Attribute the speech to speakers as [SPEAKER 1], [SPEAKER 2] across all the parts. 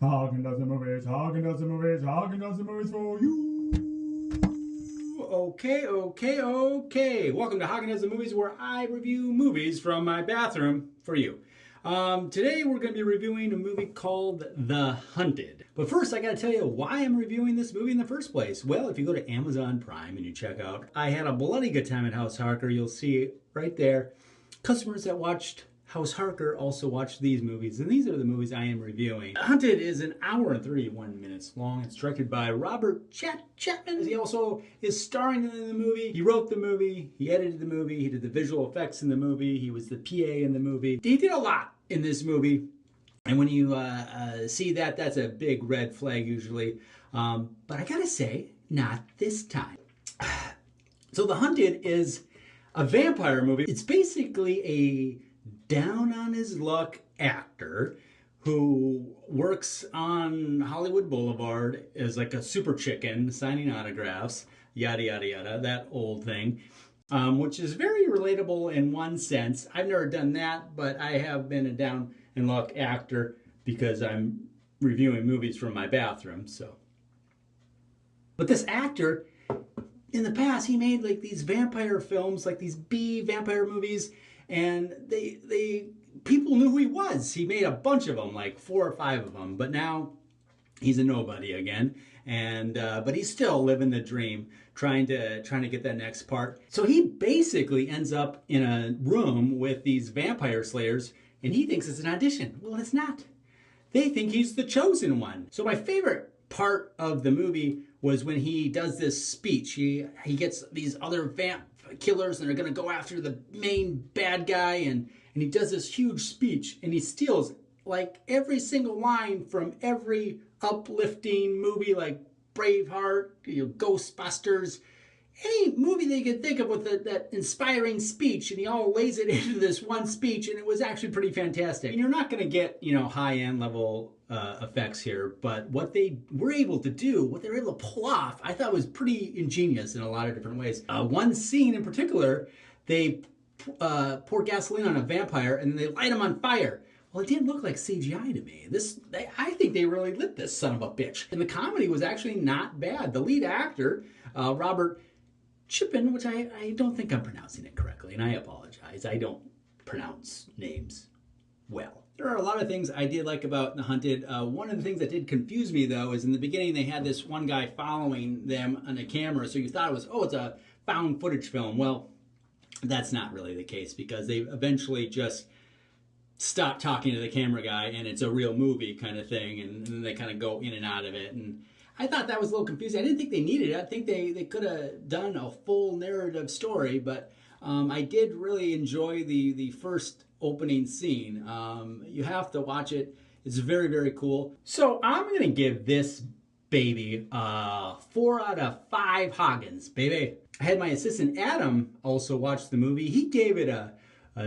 [SPEAKER 1] Haugen does the movies, Haugen does the movies, Haugen does the movies for you. Okay. Welcome to Haugen Does the Movies, where I review movies from my bathroom for you. Today we're going to be reviewing a movie called The Hunted. But first I got to tell you why I'm reviewing this movie in the first place. Well, if you go to Amazon Prime and you check out I Had a Bloody Good Time at House Harker, you'll see right there customers that watched House Harker also watched these movies, and these are the movies I am reviewing. Hunted is an hour and 31 minutes long. It's directed by Robert Chapman. He also is starring in the movie. He wrote the movie, he edited the movie, he did the visual effects in the movie, he was the PA in the movie. He did a lot in this movie, and when you see that, that's a big red flag usually. But I gotta say, not this time. So The Hunted is a vampire movie. It's basically a down on his luck actor who works on Hollywood Boulevard as like a super chicken signing autographs, yada yada yada, that old thing, which is very relatable in one sense. I've never done that, but I have been a down in luck actor because I'm reviewing movies from my bathroom. But this actor, in the past, he made like these vampire films, like these B vampire movies, and people knew who he was. He made a bunch of them, like 4 or 5 of them, but now he's a nobody again. And but he's still living the dream, trying to get that next part. So he basically ends up in a room with these vampire slayers, and he thinks it's an audition. Well, it's not. They think he's the chosen one. So my favorite part of the movie was when he does this speech. He gets these other vamp killers and they're going to go after the main bad guy, and he does this huge speech, and he steals like every single line from every uplifting movie like Braveheart, Ghostbusters, any movie that you could think of with that inspiring speech, and he all lays it into this one speech, and it was actually pretty fantastic. And you're not going to get, high-end level effects here, but what they were able to do, what they were able to pull off, I thought was pretty ingenious in a lot of different ways. One scene in particular, they pour gasoline on a vampire and then they light him on fire. Well, it didn't look like CGI to me. I think they really lit this son of a bitch. And the comedy was actually not bad. The lead actor, Robert Chapman, which I don't think I'm pronouncing it correctly, and I apologize. I don't pronounce names well. There are a lot of things I did like about The Hunted. One of the things that did confuse me, though, is in the beginning they had this one guy following them on a camera, so you thought it was, it's a found footage film. Well, that's not really the case, because they eventually just stop talking to the camera guy and it's a real movie kind of thing, and then they kind of go in and out of it. And I thought that was a little confusing. I didn't think they needed it. I think they could have done a full narrative story, but I did really enjoy the first opening scene. You have to watch it. It's very, very cool. So I'm going to give this baby 4 out of 5 Haugens, baby. I had my assistant Adam also watch the movie. He gave it a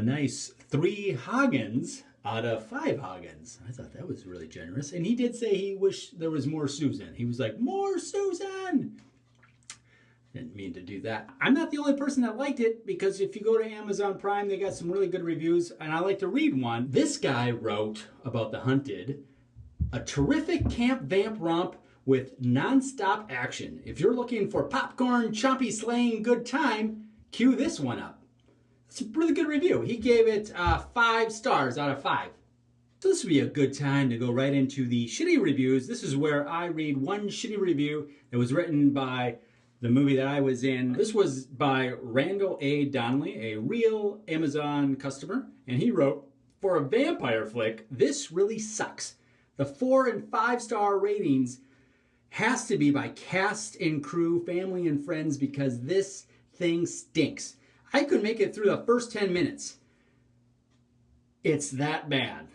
[SPEAKER 1] nice 3 Haugens out of 5 Haugens. I thought that was really generous. And he did say he wished there was more Susan. He was like, more Susan! Didn't mean to do that. I'm not the only person that liked it, because if you go to Amazon Prime, they got some really good reviews, and I like to read one. This guy wrote about The Hunted, a terrific camp vamp romp with non-stop action. If you're looking for popcorn, chompy slaying good time, cue this one up. It's a really good review. He gave it 5 stars out of 5. So this would be a good time to go right into the shitty reviews. This is where I read one shitty review that was written by the movie that I was in. This was by Randall A. Donnelly, a real Amazon customer, and he wrote, "For a vampire flick, this really sucks. The 4 and 5 star ratings has to be by cast and crew, family and friends, because this thing stinks. I could make it through the first 10 minutes. It's that bad."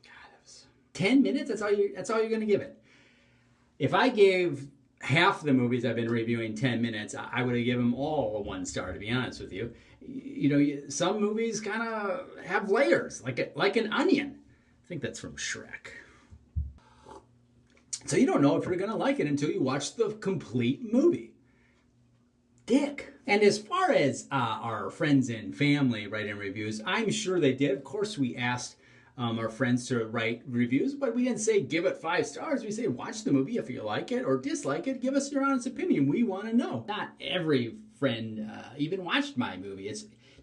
[SPEAKER 1] God, 10 minutes? That's all you're going to give it. If I gave half the movies I've been reviewing 10 minutes, I would have given them all a 1 star, to be honest with you. Some movies kind of have layers, like an onion. I think that's from Shrek. So you don't know if you're going to like it until you watch the complete movie. Dick. And as far as our friends and family writing reviews, I'm sure they did. Of course, we asked our friends to write reviews, but we didn't say give it 5 stars. We say watch the movie if you like it or dislike it. Give us your honest opinion. We want to know. Not every friend even watched my movie.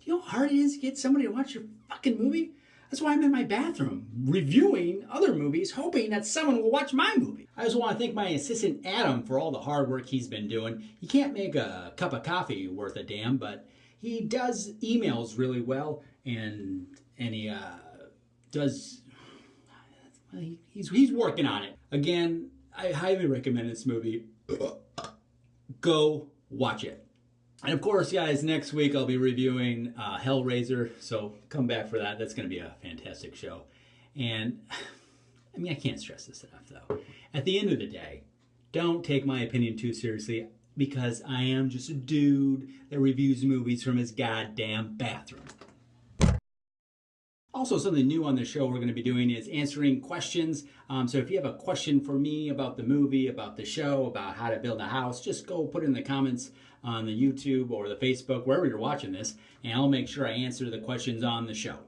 [SPEAKER 1] You know how hard it is to get somebody to watch your fucking movie? That's why I'm in my bathroom reviewing other movies, hoping that someone will watch my movie. I also want to thank my assistant Adam for all the hard work he's been doing. He can't make a cup of coffee worth a damn, but he does emails really well, and he does. Well, he's working on it. Again, I highly recommend this movie. Go watch it. And of course, guys, next week I'll be reviewing Hellraiser, so come back for that. That's going to be a fantastic show. And, I mean, I can't stress this enough, though. At the end of the day, don't take my opinion too seriously, because I am just a dude that reviews movies from his goddamn bathroom. Also, something new on the show we're going to be doing is answering questions. So if you have a question for me about the movie, about the show, about how to build a house, just go put it in the comments on the YouTube or the Facebook, wherever you're watching this, and I'll make sure I answer the questions on the show.